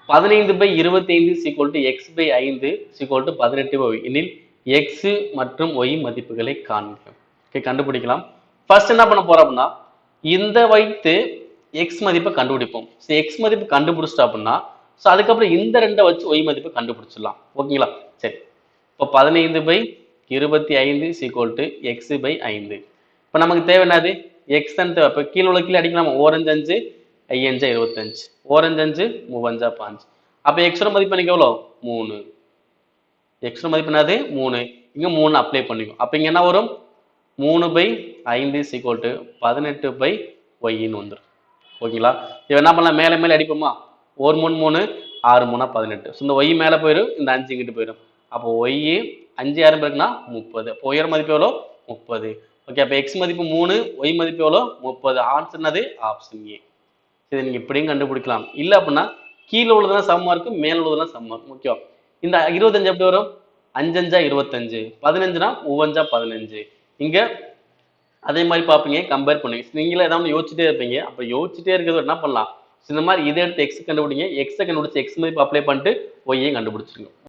15/25 x by 5 18y எனில் x மற்றும் y மதிப்புகளை காண்க. கண்டுபிடிக்கலாம். ஃபர்ஸ்ட் என்ன பண்ண போறோம் அப்படின்னா இந்த வைத்து x மதிப்பை கண்டுபிடிப்போம். x மதிப்பு கண்டுபிடிச்சிட்டோம் அப்படின்னா அதுக்கப்புறம் இந்த ரெண்டை வச்சு y மதிப்பை கண்டுபிடிச்சிடலாம். ஓகேங்களா? சரி, இப்போ 15/25 x by 5. இப்போ நமக்கு தேவை என்னது? x தான் தேவை. இப்போ கீழே உள்ள கீழே அடிக்கலாம். ஓரஞ்சு 5 5 25, ஓரஞ்சு 5 3 5. அப்போ x மதிப்பு எனக்கு எவ்வளோ? 3. x மதிப்பு என்னது? 3. இங்க 3 அப்ளை பண்ணிக்கும். அப்போ இங்க என்ன வரும்? 3/5 18/y ன்னு வந்துடும். ஓகேங்களா? இப்போ என்ன பண்ணலாம்? மேலே மேலே அடிப்போமா? 1 3 3 6 3 18. ஸோ இந்த y மேலே போயிடும், இந்த 5 இங்கிட்டு போயிடும். அப்போ y 5 யாரும் பேருக்குன்னா 30. அப்போ உயர் மதிப்பு எவ்வளோ? 30. ஓகே, அப்போ x மதிப்பு 3, y மதிப்பு எவ்வளோ? 30. ஆன்சர் என்னது? Option A. இதை நீங்க இப்படியும் கண்டுபிடிக்கலாம். இல்லை அப்படின்னா கீழே உள்ளதெல்லாம் சமமா இருக்கும், மேல உள்ளதெல்லாம் சமமா இருக்கும். ஓகே, இந்த 25 எப்படி வரும்? 5 5 25, 15னா 3 15. இங்க அதே மாதிரி பார்ப்பீங்க, கம்பேர் பண்ணுவீங்க. நீங்களே ஏதாவது யோசிச்சுட்டே இருப்பீங்க. அப்போ யோசிச்சுட்டே இருக்கிறது என்ன பண்ணலாம்? இந்த மாதிரி இதை எடுத்து எக்ஸ் கண்டுபிடிங்க. எக்ஸை கண்டுபிடிச்சு எக்ஸ் மதிப்பு அப்ளை பண்ணிட்டு ஒய்யை கண்டுபிடிச்சிருங்க.